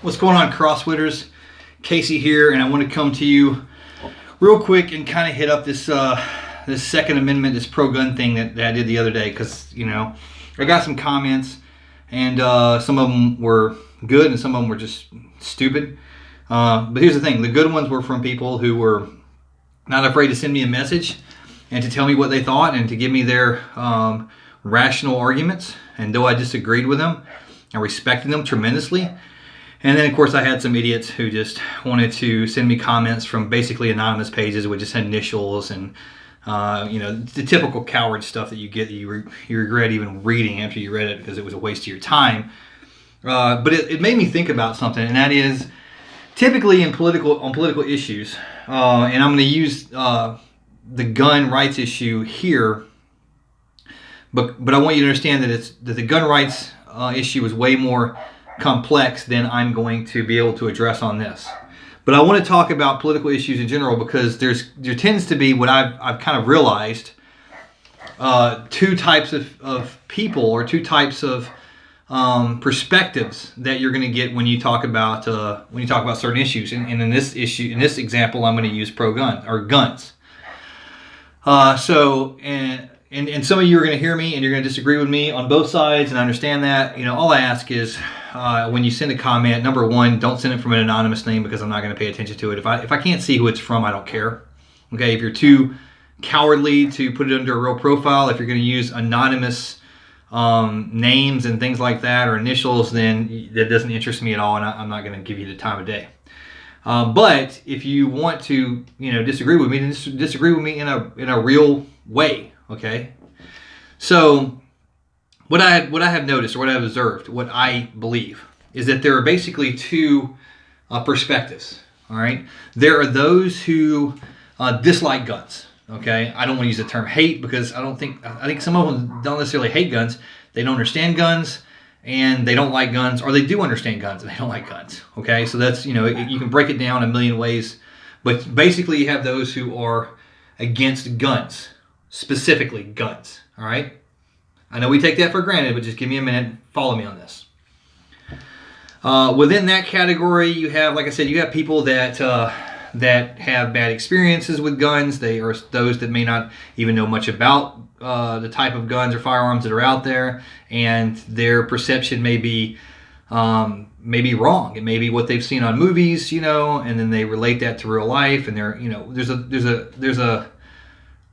What's going on, CrossWitters? Casey here, and I want to come to you real quick and kind of hit up this this Second Amendment, this pro-gun thing that I did the other day, because I got some comments, and some of them were good and some of them were just stupid. But here's the thing: the good ones were from people who were not afraid to send me a message and to tell me what they thought and to give me their rational arguments. And though I disagreed with them, I respected them tremendously. And then, of course, I had some idiots who just wanted to send me comments from basically anonymous pages with just initials and, the typical coward stuff that you get that you regret even reading after you read it because it was a waste of your time. But it made me think about something, and that is typically on political issues, and I'm going to use the gun rights issue here, but I want you to understand that the gun rights issue is way more complex than I'm going to be able to address on this. But I want to talk about political issues in general because there tends to be what I've kind of realized two types of people or two types of perspectives that you're going to get when you talk about certain issues. And in this example, I'm going to use pro-gun or guns. And some of you are going to hear me and you're going to disagree with me on both sides, and I understand that. All I ask is when you send a comment, number one, don't send it from an anonymous name because I'm not going to pay attention to it. If I can't see who it's from, I don't care. Okay, if you're too cowardly to put it under a real profile, if you're going to use anonymous names and things like that or initials, then that doesn't interest me at all, and I'm not going to give you the time of day. But if you want to, disagree with me, then disagree with me in a real way. Okay, so what I have noticed, or what I've observed, what I believe, is that there are basically two perspectives. All right, there are those who dislike guns. Okay, I don't want to use the term hate because I think some of them don't necessarily hate guns. They don't understand guns and they don't like guns, or they do understand guns and they don't like guns. Okay, so that's you can break it down a million ways, but basically you have those who are against guns. Specifically guns, all right? I know we take that for granted, but just give me a minute. Follow me on this. Within that category, you have, like I said, you have people that have bad experiences with guns. They are those that may not even know much about the type of guns or firearms that are out there, and their perception may be wrong. It may be what they've seen on movies, and then they relate that to real life, and there's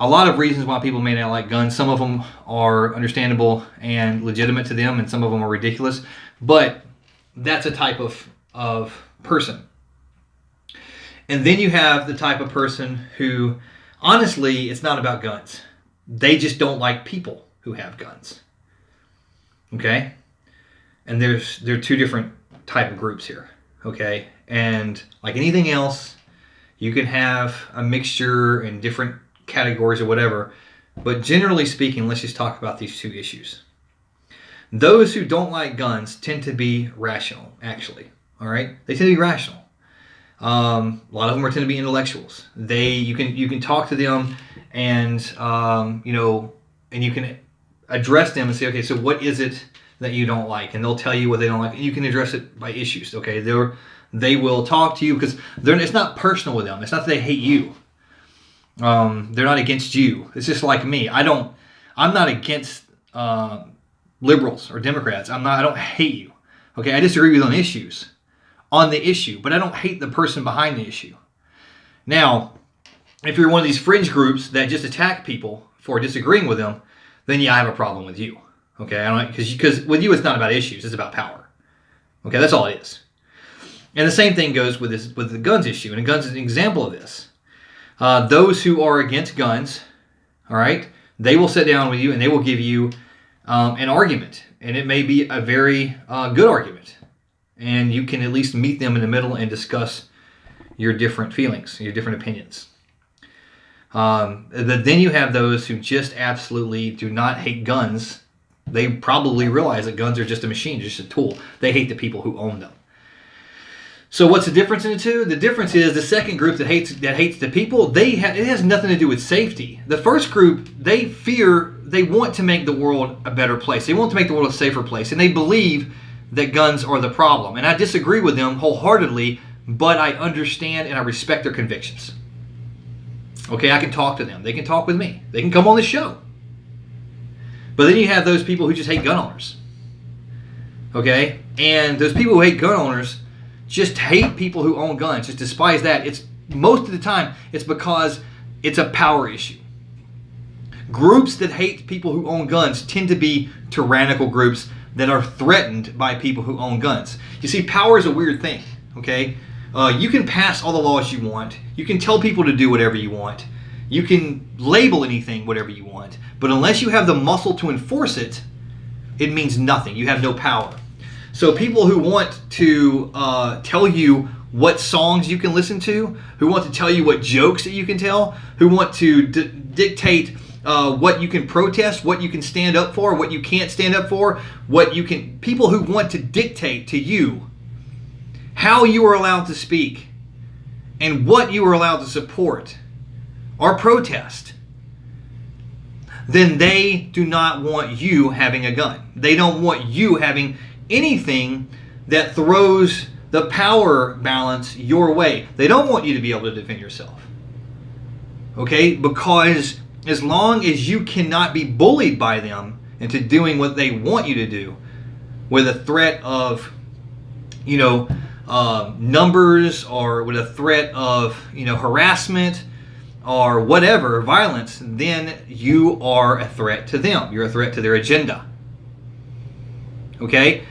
a lot of reasons why people may not like guns. Some of them are understandable and legitimate to them, and some of them are ridiculous. But that's a type of person. And then you have the type of person who, honestly, it's not about guns. They just don't like people who have guns. Okay? And there are two different type of groups here. Okay? And like anything else, you can have a mixture in different categories or whatever, but generally speaking, let's just talk about these two issues. Those who don't like guns tend to be rational, actually. All right, they tend to be rational. A lot of them tend to be intellectuals. You can talk to them, and and you can address them and say, okay, so what is it that you don't like? And they'll tell you what they don't like. And you can address it by issues. Okay, they will talk to you because it's not personal with them. It's not that they hate you. They're not against you. It's just like me. I'm not against liberals or Democrats. I don't hate you. Okay, I disagree with on the issue, but I don't hate the person behind the issue. Now, if you're one of these fringe groups that just attack people for disagreeing with them, then yeah, I have a problem with you. Okay, because with you it's not about issues, it's about power. Okay, that's all it is. And the same thing goes with the guns issue, and guns is an example of this. Those who are against guns, all right, they will sit down with you and they will give you an argument. And it may be a very good argument. And you can at least meet them in the middle and discuss your different feelings, your different opinions. Then you have those who just absolutely do not hate guns. They probably realize that guns are just a machine, just a tool. They hate the people who own them. So what's the difference in the two? The difference is the second group that hates the people, it has nothing to do with safety. The first group, they want to make the world a better place. They want to make the world a safer place. And they believe that guns are the problem. And I disagree with them wholeheartedly, but I understand and I respect their convictions. Okay, I can talk to them. They can talk with me. They can come on the show. But then you have those people who just hate gun owners. Okay? And those people who hate gun owners just hate people who own guns, just despise that. It's most of the time it's because it's a power issue. Groups that hate people who own guns tend to be tyrannical groups that are threatened by people who own guns. You see, power is a weird thing, okay? You can pass all the laws you want. You can tell people to do whatever you want. You can label anything whatever you want. But unless you have the muscle to enforce it, it means nothing. You have no power. So people who want to tell you what songs you can listen to, who want to tell you what jokes that you can tell, who want to dictate what you can protest, what you can stand up for, what you can't stand up for, people who want to dictate to you how you are allowed to speak and what you are allowed to support or protest, then they do not want you having a gun. They don't want you having anything that throws the power balance your way. They don't want you to be able to defend yourself. Okay? Because as long as you cannot be bullied by them into doing what they want you to do with a threat of, numbers, or with a threat of, harassment or whatever, violence, then you are a threat to them. You're a threat to their agenda. Okay?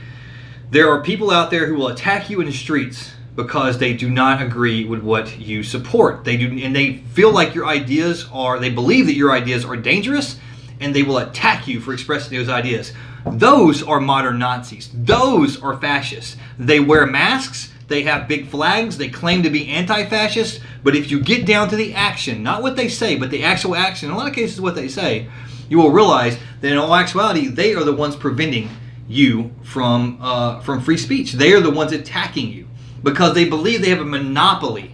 There are people out there who will attack you in the streets because they do not agree with what you support. They feel like they believe that your ideas are dangerous, and they will attack you for expressing those ideas. Those are modern Nazis. Those are fascists. They wear masks, they have big flags, they claim to be anti-fascist, but if you get down to the action, not what they say, but the actual action, in a lot of cases what they say, you will realize that in all actuality, they are the ones preventing you from free speech. They are the ones attacking you because they believe they have a monopoly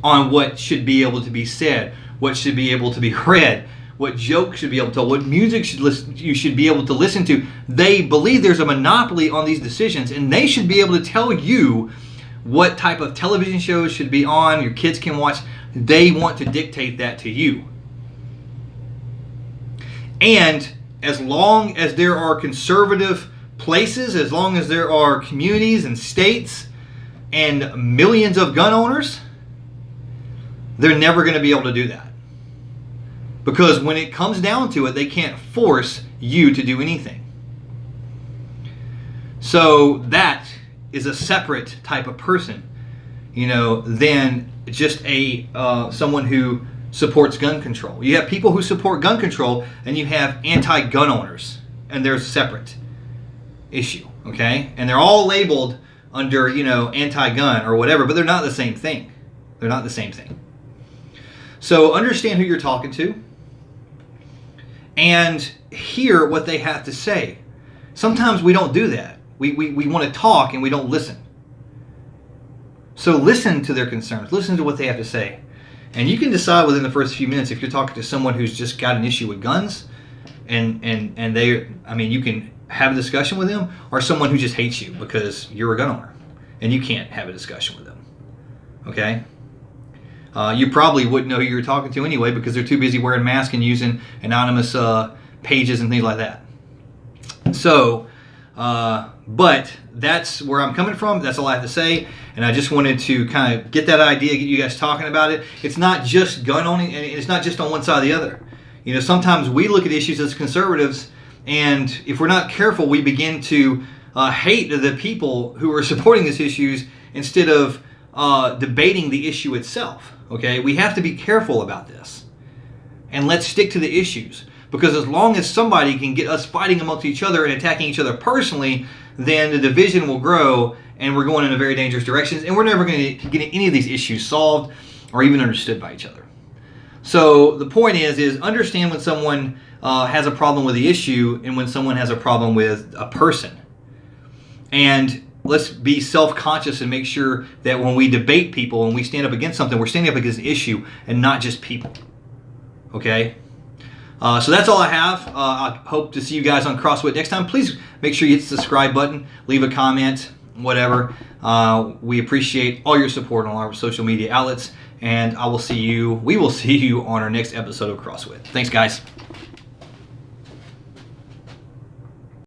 on what should be able to be said, what should be able to be read, what jokes should be able to tell, what music you should be able to listen to. They believe there's a monopoly on these decisions, and they should be able to tell you what type of television shows should be on, your kids can watch. They want to dictate that to you. And as long as there are conservative places, as long as there are communities and states and millions of gun owners, they're never going to be able to do that. Because when it comes down to it, they can't force you to do anything. So that is a separate type of person, than just someone who supports gun control. You have people who support gun control, and you have anti-gun owners, and they're a separate issue, okay? And they're all labeled under, anti-gun or whatever, but they're not the same thing. They're not the same thing. So understand who you're talking to and hear what they have to say. Sometimes we don't do that. We want to talk and we don't listen. So listen to their concerns. Listen to what they have to say. And you can decide within the first few minutes if you're talking to someone who's just got an issue with guns and you can have a discussion with them, or someone who just hates you because you're a gun owner and you can't have a discussion with them. Okay? You probably wouldn't know who you're talking to anyway because they're too busy wearing masks and using anonymous pages and things like that. So, but that's where I'm coming from. That's all I have to say. And I just wanted to kind of get that idea, get you guys talking about it. It's not just gun owning, and it's not just on one side or the other. Sometimes we look at issues as conservatives, and if we're not careful, we begin to hate the people who are supporting these issues instead of debating the issue itself. Okay, we have to be careful about this, and let's stick to the issues. Because as long as somebody can get us fighting amongst each other and attacking each other personally, then the division will grow, and we're going in a very dangerous direction, and we're never going to get any of these issues solved or even understood by each other. So the point is understand when someone has a problem with the issue and when someone has a problem with a person. And let's be self-conscious and make sure that when we debate people and we stand up against something, we're standing up against an issue and not just people. Okay? So that's all I have. I hope to see you guys on CrossWit next time. Please make sure you hit the subscribe button, leave a comment, whatever. We appreciate all your support on our social media outlets, and we will see you on our next episode of CrossWit. Thanks, guys.